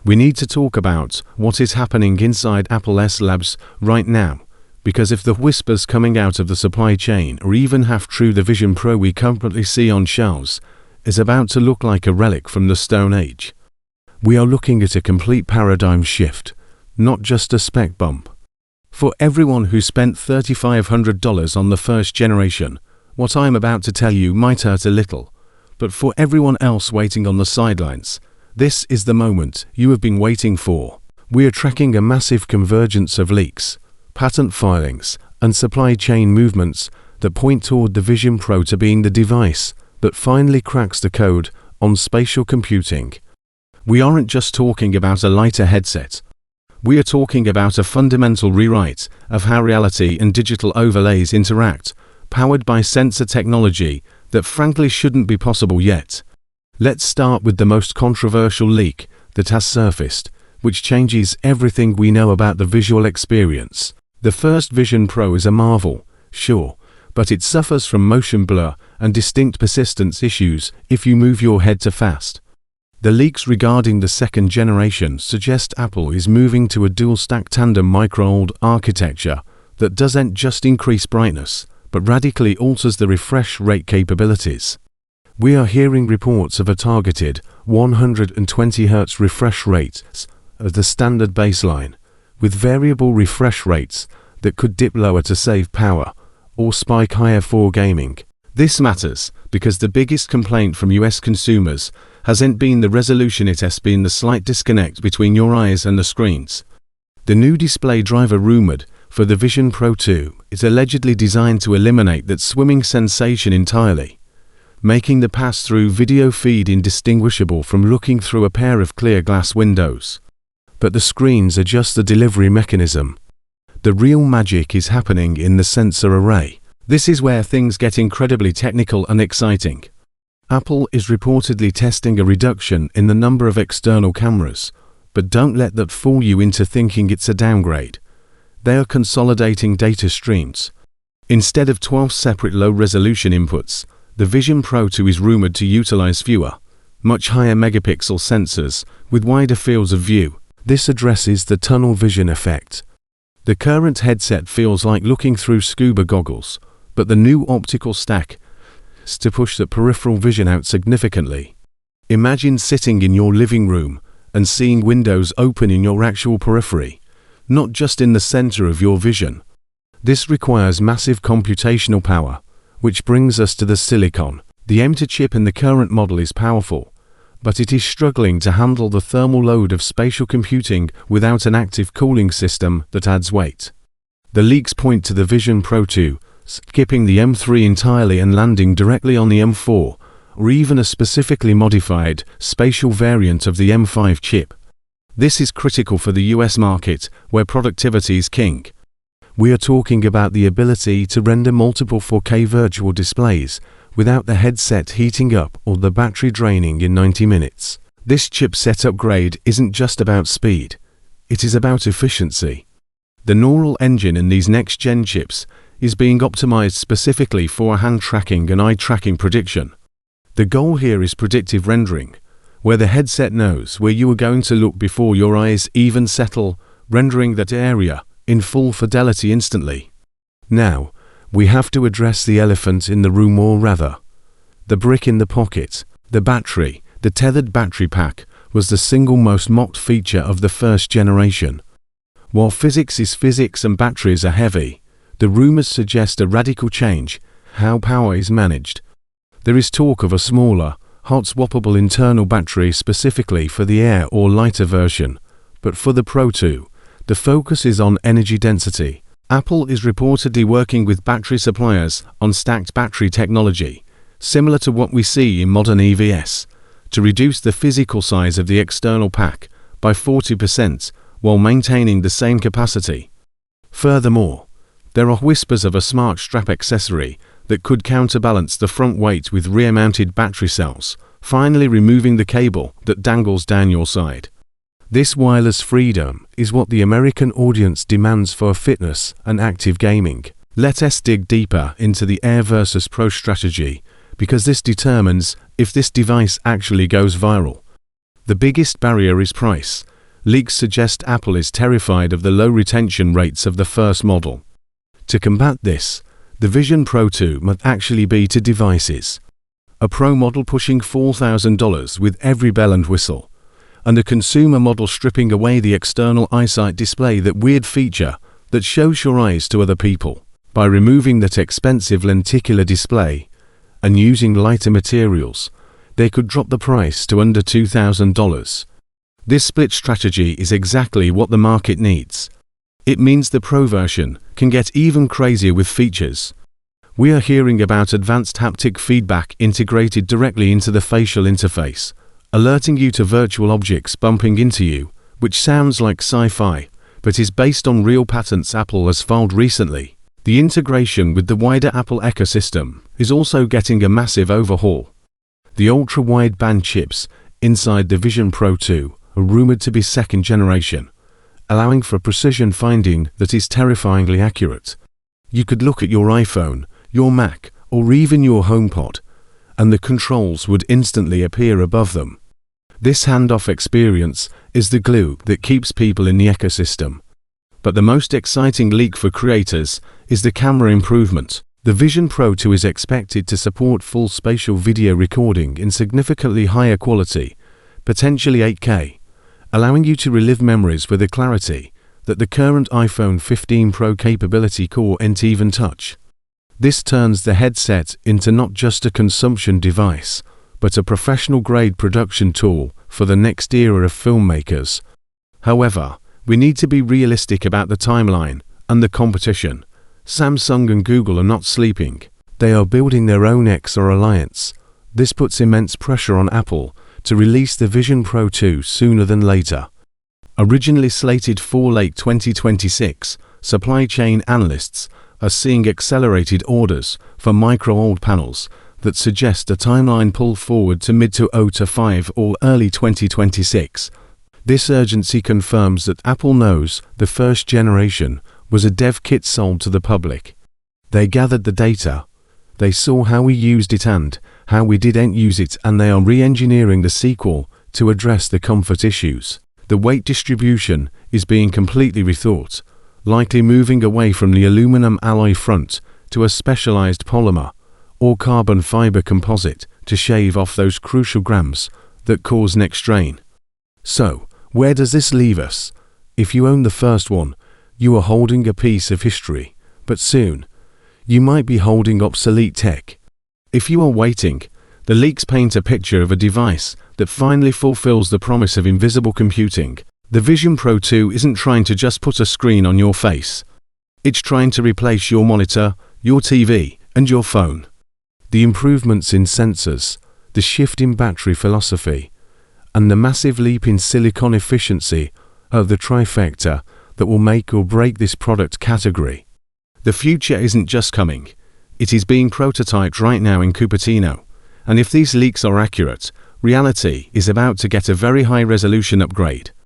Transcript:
We need to talk about what is happening inside Apple's labs right now, because if the whispers coming out of the supply chain are even half true, the Vision Pro we currently see on shelves is about to look like a relic from the Stone Age. We are looking at a complete paradigm shift, not just a spec bump. For everyone who spent $3,500 on the first generation, what I'm about to tell you might hurt a little, but for everyone else waiting on the sidelines, this is the moment you have been waiting for. We are tracking a massive convergence of leaks, patent filings, and supply chain movements that point toward the Vision Pro to being the device that finally cracks the code on spatial computing. We aren't just talking about a lighter headset. We are talking about a fundamental rewrite of how reality and digital overlays interact, powered by sensor technology that frankly shouldn't be possible yet. Let's start with the most controversial leak that has surfaced, which changes everything we know about the visual experience. The first Vision Pro is a marvel, sure, but it suffers from motion blur and distinct persistence issues if you move your head too fast. The leaks regarding the second generation suggest Apple is moving to a dual-stack tandem micro-OLED architecture that doesn't just increase brightness, but radically alters the refresh rate capabilities. We are hearing reports of a targeted 120 Hz refresh rate as the standard baseline, with variable refresh rates that could dip lower to save power or spike higher for gaming. This matters because the biggest complaint from US consumers hasn't been the resolution, it has been the slight disconnect between your eyes and the screens. The new display driver rumored for the Vision Pro 2 is allegedly designed to eliminate that swimming sensation entirely, making the pass-through video feed indistinguishable from looking through a pair of clear glass windows. But the screens are just the delivery mechanism. The real magic is happening in the sensor array. This is where things get incredibly technical and exciting. Apple is reportedly testing a reduction in the number of external cameras, but don't let that fool you into thinking it's a downgrade. They are consolidating data streams. Instead of 12 separate low-resolution inputs, the Vision Pro 2 is rumored to utilize fewer, much higher megapixel sensors with wider fields of view. This addresses the tunnel vision effect. The current headset feels like looking through scuba goggles, but the new optical stack is to push the peripheral vision out significantly. Imagine sitting in your living room and seeing windows open in your actual periphery, not just in the center of your vision. This requires massive computational power, which brings us to the silicon. The M2 chip in the current model is powerful, but it is struggling to handle the thermal load of spatial computing without an active cooling system that adds weight. The leaks point to the Vision Pro 2 skipping the M3 entirely and landing directly on the M4, or even a specifically modified spatial variant of the M5 chip. This is critical for the US market, where productivity is king. We are talking about the ability to render multiple 4K virtual displays without the headset heating up or the battery draining in 90 minutes. This chipset upgrade isn't just about speed, it is about efficiency. The neural engine in these next-gen chips is being optimized specifically for hand tracking and eye tracking prediction. The goal here is predictive rendering, where the headset knows where you are going to look before your eyes even settle, rendering that area in full fidelity instantly. Now, we have to address the elephant in the room, or rather, the brick in the pocket. The battery, the tethered battery pack, was the single most mocked feature of the first generation. While physics is physics and batteries are heavy, the rumors suggest a radical change how power is managed. There is talk of a smaller, hot-swappable internal battery specifically for the Air or lighter version, but for the Pro 2, the focus is on energy density. Apple is reportedly working with battery suppliers on stacked battery technology, similar to what we see in modern EVs, to reduce the physical size of the external pack by 40% while maintaining the same capacity. Furthermore, there are whispers of a smart strap accessory that could counterbalance the front weight with rear-mounted battery cells, finally removing the cable that dangles down your side. This wireless freedom is what the American audience demands for fitness and active gaming. Let us dig deeper into the Air versus Pro strategy, because this determines if this device actually goes viral. The biggest barrier is price, Leaks suggest Apple is terrified of the low retention rates of the first model. To combat this, the Vision Pro 2 must actually be to devices. A Pro model pushing $4,000 with every bell and whistle, and a consumer model stripping away the external eyesight display, that weird feature that shows your eyes to other people. By removing that expensive lenticular display and using lighter materials, they could drop the price to under $2,000. This split strategy is exactly what the market needs. It means the Pro version can get even crazier with features. We are hearing about advanced haptic feedback integrated directly into the facial interface, alerting you to virtual objects bumping into you, which sounds like sci-fi, but is based on real patents Apple has filed recently. The integration with the wider Apple ecosystem is also getting a massive overhaul. The ultra-wideband chips inside the Vision Pro 2 are rumored to be second generation, allowing for precision finding that is terrifyingly accurate. You could look at your iPhone, your Mac, or even your HomePod, and the controls would instantly appear above them. This handoff experience is the glue that keeps people in the ecosystem. But the most exciting leak for creators is the camera improvement. The Vision Pro 2 is expected to support full spatial video recording in significantly higher quality, potentially 8K, allowing you to relive memories with a clarity that the current iPhone 15 Pro capability core can't even touch. This turns the headset into not just a consumption device, but a professional-grade production tool for the next era of filmmakers. However, we need to be realistic about the timeline and the competition. Samsung and Google are not sleeping. They are building their own XR alliance. This puts immense pressure on Apple to release the Vision Pro 2 sooner than later. Originally slated for late 2026, supply chain analysts are seeing accelerated orders for micro-OLED panels that suggest a timeline pull forward to mid-to-5 or early 2026. This urgency confirms that Apple knows the first generation was a dev kit sold to the public. They gathered the data, they saw how we used it and how we didn't use it, and they are re-engineering the sequel to address the comfort issues. The weight distribution is being completely rethought, likely moving away from the aluminum alloy front to a specialized polymer or carbon fiber composite to shave off those crucial grams that cause neck strain. So, where does this leave us? If you own the first one, you are holding a piece of history, but soon, you might be holding obsolete tech. If you are waiting, the leaks paint a picture of a device that finally fulfills the promise of invisible computing. The Vision Pro 2 isn't trying to just put a screen on your face. It's trying to replace your monitor, your TV, and your phone. The improvements in sensors, the shift in battery philosophy, and the massive leap in silicon efficiency are the trifecta that will make or break this product category. The future isn't just coming, it is being prototyped right now in Cupertino, and if these leaks are accurate, reality is about to get a very high resolution upgrade.